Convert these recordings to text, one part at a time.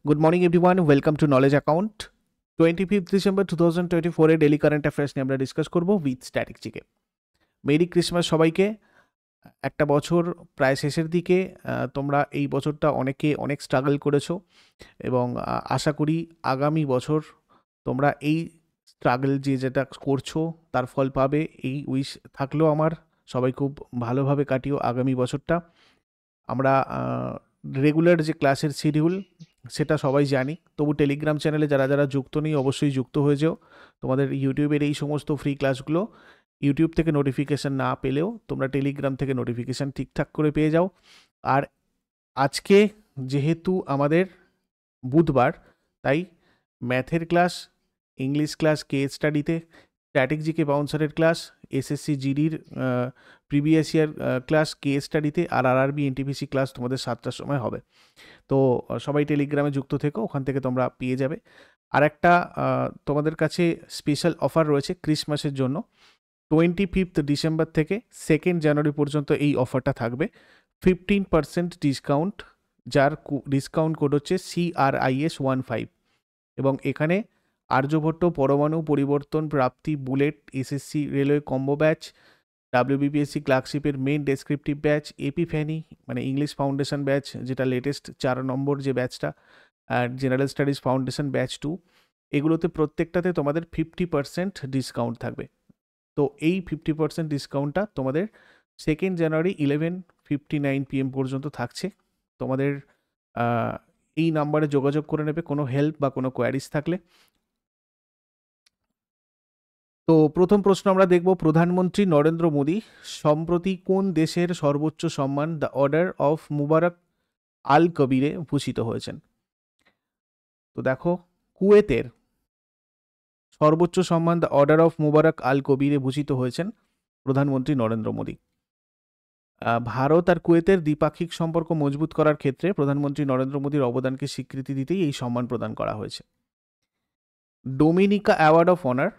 Good morning everyone, welcome to Knowledge Account. 25th December 2024 A daily current affairs নিয়ে আমরা discuss করব with static GK. Merry Christmas সবাইকে। একটা বছর প্রায় শেষের দিকে। তোমরা এই বছরটা অনেক স্ট্রাগল করেছো এবং আশা করি আগামী বছর তোমরা এই স্ট্রাগল যেটা করছো তার ফল পাবে, এই উইশ থাকলেও আমার। সবাই খুব ভালোভাবে কাটিও আগামী বছরটা। আমরা রেগুলার যে ক্লাসের শিডিউল সেটা সবাই জানি, তবু টেলিগ্রাম চ্যানেলে যারা যুক্ত নেই অবশ্যই যুক্ত হয়ে যাও। তোমাদের ইউটিউবের এই সমস্ত ফ্রি ক্লাসগুলো ইউটিউব থেকে নোটিফিকেশান না পেলেও তোমরা টেলিগ্রাম থেকে নোটিফিকেশান ঠিকঠাক করে পেয়ে যাও। আর আজকে যেহেতু আমাদের বুধবার, তাই ম্যাথের ক্লাস, ইংলিশ ক্লাস, কেস স্টাডিতে স্ট্যাটিক জিকে বাউন্সারের ক্লাস, এসএসসি জিডির প্রিভিয়াস ইয়ার ক্লাস কেস স্টাডিতে, আর আরআরবি এনটিপিসি ক্লাস তোমাদের 7টার সময় হবে। তো সবাই টেলিগ্রামে যুক্ত থেকো, ওখান থেকে তোমরা পেয়ে যাবে। আর একটা তোমাদের কাছে স্পেশাল অফার রয়েছে ক্রিসমাসের জন্য। 25th ডিসেম্বর থেকে 2nd জানুয়ারি পর্যন্ত এই অফারটা থাকবে। 15% ডিসকাউন্ট, যার ডিসকাউন্ট কোড হচ্ছে CRIS15। এবং এখানে আর্যভট্ট পরমাণু পরিবর্তন প্রাপ্তি bullet SSC railway combo batch, WBPSC ক্লার্কশিপের মেন ডেসক্রিপটিভ ব্যাচ, এপিফ্যানি মানে ইংলিশ ফাউন্ডেশন ব্যাচ যেটা লেটেস্ট 4 নম্বর যে ব্যাচটা, আর জেনারেল স্টাডিজ ফাউন্ডেশন ব্যাচ 2, এগুলোতে প্রত্যেকটাতে তোমাদের 50% ডিসকাউন্ট থাকবে। তো এই 50% ডিসকাউন্টটা তোমাদের 2nd জানুয়ারি 11:59 PM পর্যন্ত থাকছে। তোমাদের এই নাম্বারে যোগাযোগ করে নেবে কোনো হেল্প বা কোনো কোয়ারিজ থাকলে। তো প্রথম প্রশ্ন আমরা দেখব, প্রধানমন্ত্রী নরেন্দ্র মোদী সম্প্রতি কোন দেশের সর্বোচ্চ সম্মান দ্য অর্ডার অফ মুবারক আল কবিরে ভূষিত হয়েছেন? তো দেখো, কুয়েতের সর্বোচ্চ সম্মান দ্য অর্ডার অফ মুবারক আল কবিরে ভূষিত হয়েছেন প্রধানমন্ত্রী নরেন্দ্র মোদী। ভারত আর কুয়েতের দ্বিপাক্ষিক সম্পর্ক মজবুত করার ক্ষেত্রে প্রধানমন্ত্রী নরেন্দ্র মোদীর অবদানকে স্বীকৃতি দিতেই এই সম্মান প্রদান করা হয়েছে। Dominica award of honour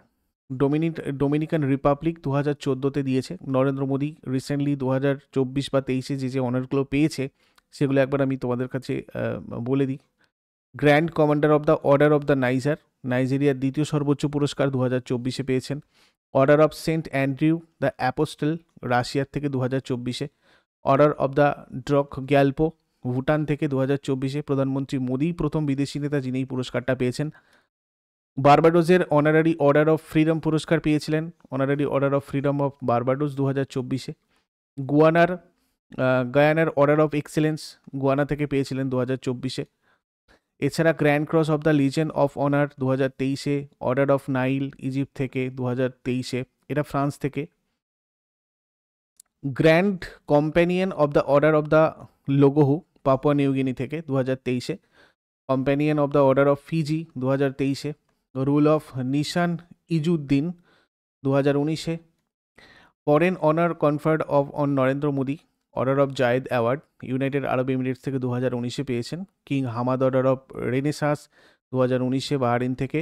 Dominican Republic 2014-তে দিয়েছে। নরেন্দ্র মোদী রিসেন্টলি 2024 বা 23-এ যে অনারগুলো পেয়েছে সেগুলো একবার আমি তোমাদের কাছে বলে দিই। Grand Commander of the order of the নাইজেরিয়ার দ্বিতীয় সর্বোচ্চ পুরস্কার 2024-এ পেয়েছেন। Order of Saint Andrew the Apostle রাশিয়ার থেকে 2024-এ। Order of the Druk Gyalpo Bhutan থেকে 2024-এ। প্রধানমন্ত্রী মোদী প্রথম বিদেশি নেতা যিনি এই পুরস্কারটা পেয়েছেন। বার্বাডোসের অনারারি অর্ডার অফ ফ্রিডম পুরস্কার পেয়েছিলেন honorary order of freedom of Barbados 2024-এ। গায়ানার অর্ডার অফ এক্সেলেন্স গুয়ানা থেকে পেয়েছিলেন 2024-এ। এছাড়া grand cross of the legend of honour 2023-এ। অর্ডার অফ নাইল ইজিপ্ট থেকে 2023-এ, এটা ফ্রান্স থেকে। Grand companion of the order of the Logohu Papua New Guinea থেকে 2023-এ। Companion of the order of Fiji 2023-এ। রুল অফ নিশান ইজুদ্দিন 2019-এ। Foreign honour conferred on Narendra Modi order of Zayed award United Arab Emirates থেকে 2019-এ পেয়েছেন। King Hamad order of Renaissance 2019-এ Bahrain থেকে।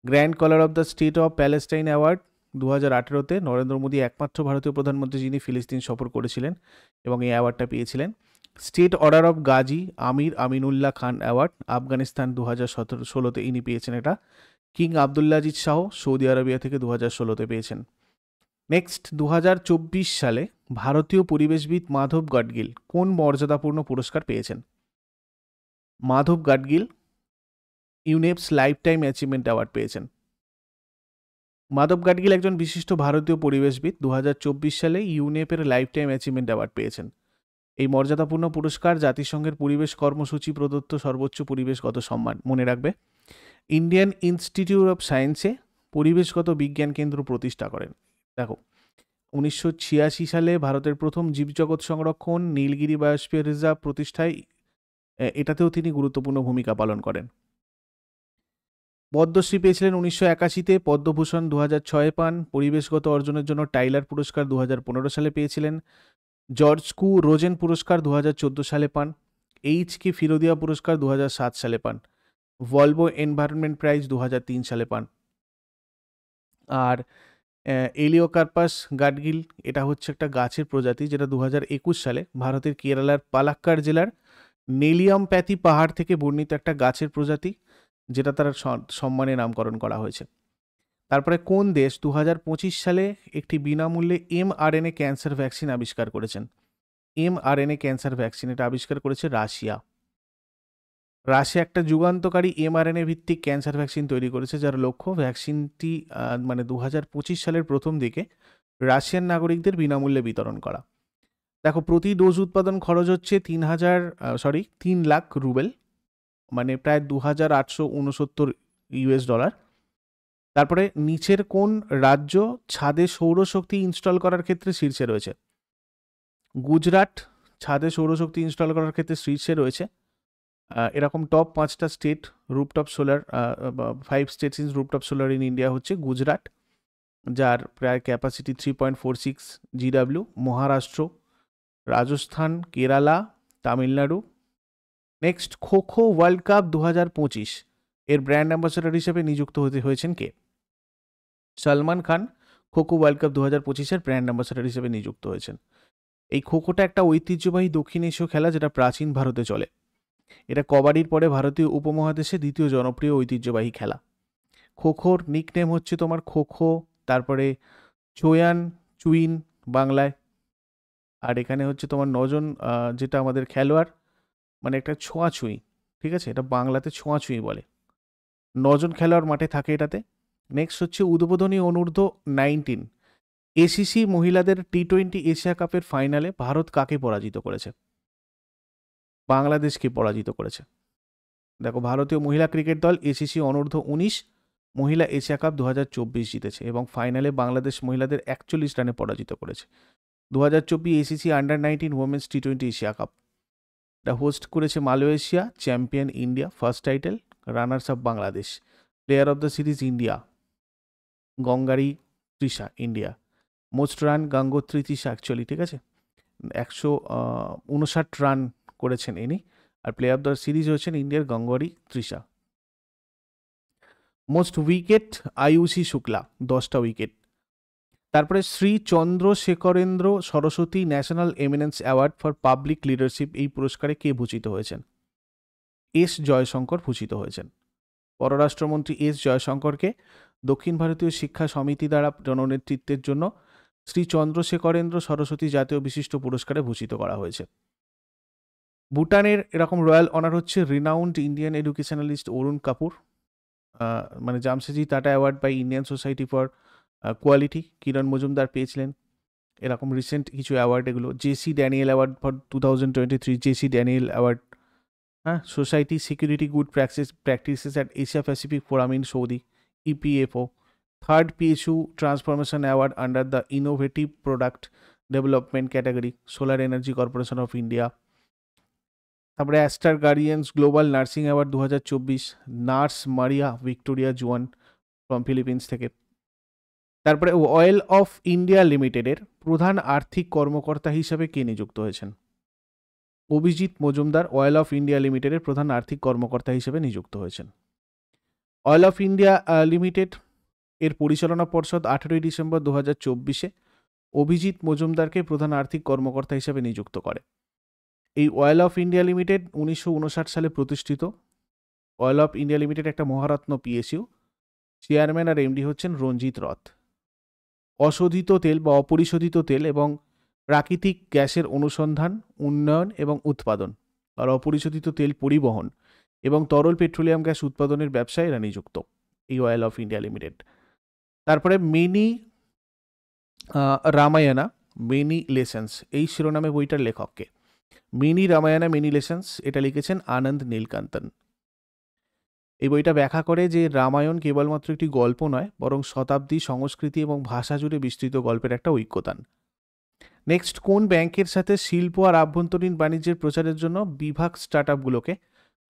Grand collar of the state of Palestine award 2018-তে নরেন্দ্র মোদী একমাত্র ভারতীয় প্রধানমন্ত্রী যিনি ফিলিস্তিন সফর করেছিলেন এবং এই অ্যাওয়ার্ডটা পেয়েছিলেন। State order of Ghazi Amir Amanullah Khan award Afghanistan 2016-তে ইনি পেয়েছেন এটা। King Abdulaziz sash Saudi Arabia থেকে 2016-তে পেয়েছেন। নেক্সট, 2024 সালে ভারতীয় পরিবেশবিদ মাধব গাডগিল কোন মর্যাদাপূর্ণ পুরস্কার পেয়েছেন? Madhav Gadgil UNEP's lifetime achievement award পেয়েছেন। মাধব গাডগিল একজন বিশিষ্ট ভারতীয় পরিবেশবিদ। 2024 সালে ইউনেপের লাইফ টাইম অ্যাচিভমেন্ট অ্যাওয়ার্ড পেয়েছেন। এই মর্যাদাপূর্ণ পুরস্কার জাতিসংঘের পরিবেশ কর্মসূচি প্রদত্ত সর্বোচ্চ পরিবেশগত সম্মান। মনে রাখবে, ইন্ডিয়ান ইনস্টিটিউট অফ সায়েন্সে পরিবেশগত বিজ্ঞান কেন্দ্র প্রতিষ্ঠা করেন। দেখো, 1986 সালে ভারতের প্রথম জীবজগৎ সংরক্ষণ নীলগিরি বায়োস্ফিয়ার রিজার্ভ প্রতিষ্ঠায় এটাতেও তিনি গুরুত্বপূর্ণ ভূমিকা পালন করেন। পদ্মশ্রী পেয়েছিলেন 1981-তে, পদ্মভূষণ 2006-এ পান। পরিবেশগত অর্জনের জন্য টাইলার পুরস্কার 2015 সালে পেয়েছিলেন। জর্জ কু রোজেন পুরস্কার 2014 সালে পান। এইচ.কে ফিরোদিয়া পুরস্কার 2007 সালে পান। ভলভো এনভায়রনমেন্ট প্রাইজ 2003 সালে পান। আর এলিওকার্পাস গাডগিল এটা হচ্ছে একটা গাছের প্রজাতি যেটা 2021 সালে ভারতের কেরালার পালাক্কাড় জেলার নেলিয়াম প্যাথি পাহাড় থেকে বর্ণিত একটা গাছের প্রজাতি, যেটা তার সম্মানে নামকরণ করা হয়েছে। তারপরে কোন দেশ 2025 সালে একটি বিনামূল্যে mRNA ক্যান্সার ভ্যাকসিন আবিষ্কার করেছেন? mRNA ক্যান্সার ভ্যাকসিন, এটা আবিষ্কার করেছে রাশিয়া। রাশিয়া একটা যুগান্তকারী mRNA ভিত্তিক ক্যান্সার ভ্যাকসিন তৈরি করেছে, যার লক্ষ্য ভ্যাকসিনটি মানে 2025 সালের প্রথম দিকে রাশিয়ান নাগরিকদের বিনামূল্যে বিতরণ করা। দেখো, প্রতি ডোজ উৎপাদন খরচ হচ্ছে 3 লাখ রুবেল, মানে প্রায় $2,869 US। তারপরে নিচের কোন রাজ্য ছাদে সৌরশক্তি ইনস্টল করার ক্ষেত্রে শীর্ষে রয়েছে? গুজরাট ছাদে সৌরশক্তি ইনস্টল করার ক্ষেত্রে শীর্ষে রয়েছে। এরকম টপ 5টা state rooftop solar, 5 states in rooftop solar in India হচ্ছে গুজরাট, যার প্রায় capacity 3.46 GW, Maharashtra, Rajasthan, Kerala, Tamil Nadu. Next, kho kho world cup 2025 এর ব্র্যান্ড অ্যাম্বাসেডর হিসেবে নিযুক্ত হয়েছেন কে? সলমান খান খো খো ওয়ার্ল্ড কাপ 2025-এর ব্র্যান্ড অ্যাম্বাসেডর হিসেবে নিযুক্ত হয়েছেন। এই খোখোটা একটা ঐতিহ্যবাহী দক্ষিণ এশীয় খেলা, যেটা প্রাচীন ভারতে চলে। এটা কবাডির পরে ভারতীয় উপমহাদেশে দ্বিতীয় জনপ্রিয় ঐতিহ্যবাহী খেলা। খোখোর নিকনেম হচ্ছে তোমার খোখো, তারপরে চোয়ান চুইন বাংলায়, আর এখানে হচ্ছে তোমার 9জন যেটা আমাদের খেলোয়াড়, মানে একটা ছোঁয়াছুঁই, ঠিক আছে, এটা বাংলাতে ছোঁয়াছুঁই বলে। 9জন খেলোয়াড় মাঠে থাকে এটাতে। নেক্সট হচ্ছে উদ্বোধনী অনূর্ধ্ব 19 এসিসি মহিলাদের T20 এশিয়া কাপের ফাইনালে ভারত কাকে পরাজিত করেছে? বাংলাদেশকে পরাজিত করেছে। দেখো, ভারতীয় মহিলা ক্রিকেট দল এসিসি অনূর্ধ্ব 19 মহিলা এশিয়া কাপ 2024 জিতেছে এবং ফাইনালে বাংলাদেশ মহিলাদের 41 রানে পরাজিত করেছে। 2024 ACC under nineteen women's T20 Asia cup, এটা হোস্ট করেছে Malaysia, champion India, first title, runners up Bangladesh, player of the series India Gongadi Trisha, India, most run Gangotri Trisha actually, ঠিক আছে, 159 রান করেছেন ইনি, আর প্লেয়ার অফ দ্য সিরিজ হচ্ছেন ইন্ডিয়ার গঙ্গোরি তৃষা। মোস্ট উইকেট আয়ুষী শুক্লা, 10টা উইকেট। তারপরে Shri Chandrashekarendra Saraswati national eminence award for public leadership, এই পুরস্কারে কে ভূষিত হয়েছেন? এস জয়শঙ্কর ভূষিত হয়েছেন। পররাষ্ট্রমন্ত্রী এস জয়শঙ্করকে দক্ষিণ ভারতীয় শিক্ষা সমিতি দ্বারা জননেতৃত্বের জন্য শ্রী চন্দ্রশেখরেন্দ্র সরস্বতী জাতীয় বিশিষ্ট পুরস্কারে ভূষিত করা হয়েছে। ভুটানের এরকম রয়্যাল অনার হচ্ছে renowned Indian educationalist Arun Kapoor, মানে Jamshedji Tata award by Indian society for quality Kiran Majumdar পেয়েছিলেন। এরকম রিসেন্ট কিছু অ্যাওয়ার্ড এগুলো, JC Daniel award for 2023, JC Daniel award, হ্যাঁ, society security good practices at Asia Pacific forum in Saudi, EPFO, third PSU transformation award under the innovative product development category, solar energy corporation of India. তারপরে Aster guardians global nursing award 2024, nurse Maria Victoria Juan from Philippines থেকে। তারপরে oil of India লিমিটেডের প্রধান আর্থিক কর্মকর্তা হিসাবে কে নিযুক্ত হয়েছেন? Abhijit Majumdar oil of India লিমিটেডের প্রধান আর্থিক কর্মকর্তা হিসেবে নিযুক্ত হয়েছেন। অয়েল অফ ইন্ডিয়া লিমিটেড এর পরিচালনা পর্ষদ 18 ডিসেম্বর 2024 অভিজিৎ মজুমদারকে প্রধান আর্থিক কর্মকর্তা হিসেবে নিযুক্ত করে। এই অয়েল অফ ইন্ডিয়া লিমিটেড 1959 সালে প্রতিষ্ঠিত। অয়েল অফ ইন্ডিয়া লিমিটেড একটা মহারত্ন PSU, চেয়ারম্যান আর MD হচ্ছেন রঞ্জিত রথ। অশোধিত তেল বা অপরিশোধিত তেল এবং প্রাকৃতিক গ্যাসের অনুসন্ধান, উন্নয়ন এবং উৎপাদন, আর অপরিশোধিত তেল পরিবহন এবং তরল পেট্রোলিয়াম গ্যাস উৎপাদনের ব্যবসায় এরা নিযুক্ত, এই অয়েল অফ ইন্ডিয়া লিমিটেড। তারপরে মেনি রামায়ণা মেনি লেসেন্স, এই শিরোনামে বইটার লেখককে? মিনি রামায়ণা মেনি লেসেন্স, এটা লিখেছেন আনন্দ নীলকান্তন। এই বইটা ব্যাখ্যা করে যে রামায়ণ কেবলমাত্র একটি গল্প নয়, বরং শতাব্দী, সংস্কৃতি এবং ভাষা জুড়ে বিস্তৃত গল্পের একটা ঐক্যতান। নেক্সট, কোন ব্যাংকের সাথে শিল্প আর আভ্যন্তরীণ বাণিজ্যের প্রচারের জন্য বিভাগ স্টার্টআপগুলোকে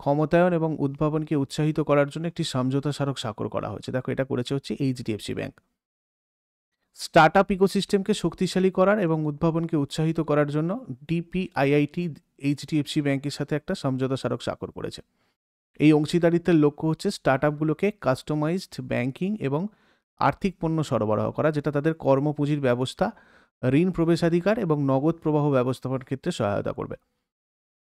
ক্ষমতায়ন এবং উদ্ভাবনকে উৎসাহিত করার জন্য একটি সমঝোতা স্মারক স্বাক্ষর করা হয়েছে? দেখো, এটা করেছে হচ্ছে HDFC ব্যাংক। স্টার্টআপ ইকোসিস্টেমকে শক্তিশালী করার এবং উদ্ভাবনকে উৎসাহিত করার জন্য DPIIT HDFC ব্যাংকের সাথে একটা সমঝোতা স্মারক স্বাক্ষর করেছে। এই অংশীদারিত্বের লক্ষ্য হচ্ছে স্টার্টআপগুলোকে কাস্টমাইজড ব্যাংকিং এবং আর্থিক পণ্য সরবরাহ করা, যেটা তাদের কর্মপুঁজির ব্যবস্থা, ঋণ প্রবেশাধিকার এবং নগদ প্রবাহ ব্যবস্থাপনার ক্ষেত্রে সহায়তা করবে।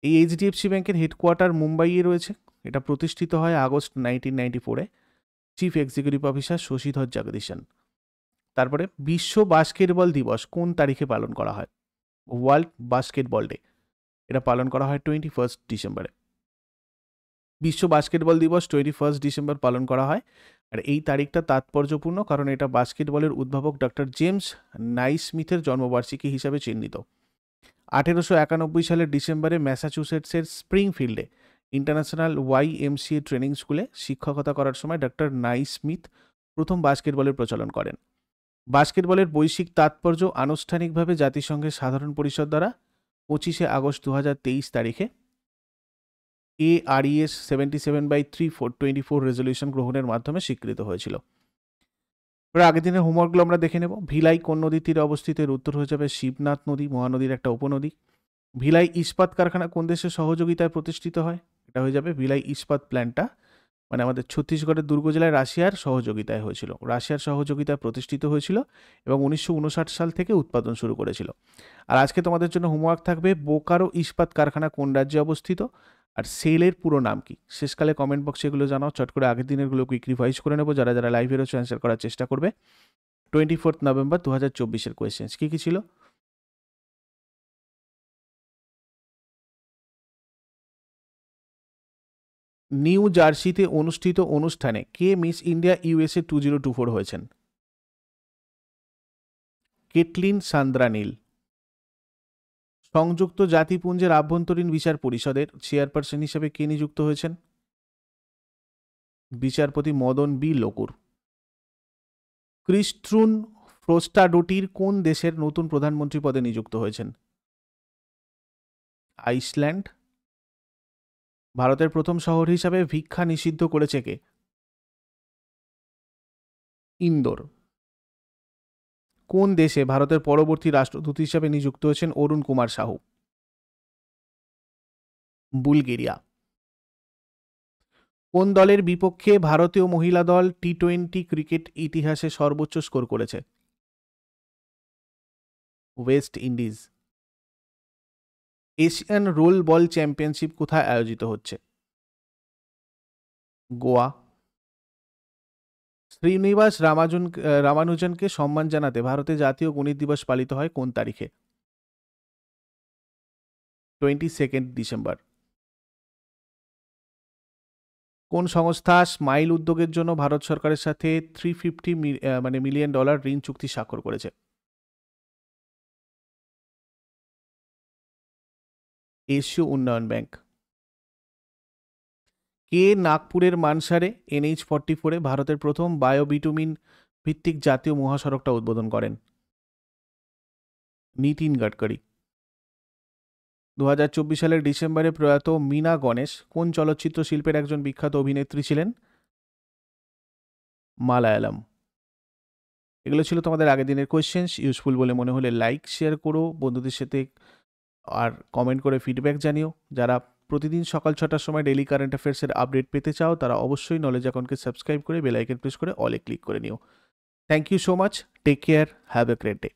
এই এইচডিএফসি ব্যাংকের হেডকোয়ার্টার মুম্বাইয়ে রয়েছে। এটা প্রতিষ্ঠিত হয় আগস্ট 1994-এ। Chief executive officer Sashidhar Jagdishan. তারপরে বিশ্ব বাস্কেটবল দিবস কোন তারিখে পালন করা হয়? ওয়ার্ল্ড বাস্কেটবল ডে, এটা পালন করা হয় 21 ডিসেম্বরে। বিশ্ব বাস্কেটবল দিবস 21 ডিসেম্বর পালন করা হয়। আর এই তারিখটা তাৎপর্যপূর্ণ কারণ এটা বাস্কেটবলের উদ্ভাবক ডক্টর জেমস নাইসমিথের জন্মবার্ষিকী হিসাবে চিহ্নিত। 1891 সালের ডিসেম্বরে ম্যাসাচুসেটসের স্প্রিংফিল্ডে ইন্টারন্যাশনাল YMCA ট্রেনিং স্কুলে শিক্ষকতা করার সময় ডক্টর নাইসমিথ প্রথম বাস্কেটবলের প্রচলন করেন। বাস্কেটবলের বৈশ্বিক তাৎপর্য আনুষ্ঠানিকভাবে জাতিসংঘের সাধারণ পরিষদ দ্বারা 25 আগস্ট 2023 তারিখে ARES 77/3/24 রেজলিউশন গ্রহণের মাধ্যমে স্বীকৃত হয়েছিল। আগের দিনের হোমওয়ার্কগুলো আমরা দেখে নেব। ভিলাই কোন নদীর তীরে অবস্থিত? এর উত্তর হয়ে যাবে শিবনাথ নদী, মহানদীর একটা উপনদী। ভিলাই ইস্পাত কারখানা কোন দেশের সহযোগিতায় প্রতিষ্ঠিত হয়? এটা হয়ে যাবে ভিলাই ইস্পাত প্ল্যান্টটা মানে আমাদের ছত্তিশগড়ের দুর্গ জেলায় রাশিয়ার সহযোগিতায় হয়েছিল, রাশিয়ার সহযোগিতায় প্রতিষ্ঠিত হয়েছিল এবং 1959 সাল থেকে উৎপাদন শুরু করেছিল। আর আজকে তোমাদের জন্য হোমওয়ার্ক থাকবে বোকারো ইস্পাত কারখানা কোন রাজ্যে অবস্থিত আর সেলের পুরো নাম কি? শেষকালে কমেন্ট বক্সে এগুলো জানাও। চট করে আগের দিনেরগুলো কুইক রিভাইজ করে নেবো। যারা যারা লাইভে রয়েছে অ্যান্সার করার চেষ্টা করবে। 24 নভেম্বর 2024-এর কোয়েশ্চেন্স কী কী ছিল? নিউ জার্সিতে অনুষ্ঠিত অনুষ্ঠানে কে মিস ইন্ডিয়া USA 2024 হয়েছেন? কেটলিন সান্দ্রানীল। সংযুক্ত জাতিপুঞ্জের আভ্যন্তরীণ বিচার পরিষদের চেয়ারপারসন হিসেবে কে নিযুক্ত হয়েছেন? বিচারপতি মদন বি লোকুর। ক্রিস্ট্রুন ফ্রোস্টাডোটির কোন দেশের নতুন প্রধানমন্ত্রী পদে নিযুক্ত হয়েছেন? আইসল্যান্ড। ভারতের প্রথম শহর হিসাবে ভিক্ষা নিষিদ্ধ করেছে কে? ইন্দোর। কোন দেশে ভারতের পরবর্তী রাষ্ট্রদূত হিসাবে নিযুক্ত হয়েছেন অরুণ কুমার সাহু? বুলগেরিয়া। কোন দলের বিপক্ষে ভারতীয় মহিলা দল টি-20 ক্রিকেট ইতিহাসে সর্বোচ্চ স্কোর করেছে? West Indies. Asian roll ball championship কোথায় আয়োজিত হচ্ছে? গোয়া। শ্রীনিবাস রামানুজনকে সম্মান জানাতে ভারতে জাতীয় গণিত দিবস পালিত হয় কোন তারিখে? 22 ডিসেম্বর। কোন সংস্থা স্মাইল উদ্যোগের জন্য ভারত সরকারের সাথে $350 মিলিয়ন ঋণ চুক্তি স্বাক্ষর করেছে? এশীয় উন্নয়ন ব্যাংক। কে নাগপুরের মানসারে NH-44-এ ভারতের প্রথম বায়োবিটুমিন ভিত্তিক জাতীয় মহাসড়কটা উদ্বোধন করেন? নীতিন গডকরি। 2024 সালের ডিসেম্বরে প্রয়াত মীনা গণেশ কোন চলচ্চিত্র শিল্পের একজন বিখ্যাত অভিনেত্রী ছিলেন? মালায়ালাম। এগুলো ছিল তোমাদের আগের দিনের কোয়েশ্চেন্স। ইউজফুল বলে মনে হলে লাইক শেয়ার করো বন্ধুদের সাথে আর কমেন্ট করে ফিডব্যাক জানিও। যারা প্রতিদিন সকাল 6টার সময় ডেইলি কারেন্ট অ্যাফেয়ার্সের আপডেট পেতে চাও তারা অবশ্যই নলেজ অ্যাকাউন্টকে সাবস্ক্রাইব করে বেল আইকন প্রেস করে অলে ক্লিক করে নিও। Thank you so much. Take care. Have a great day.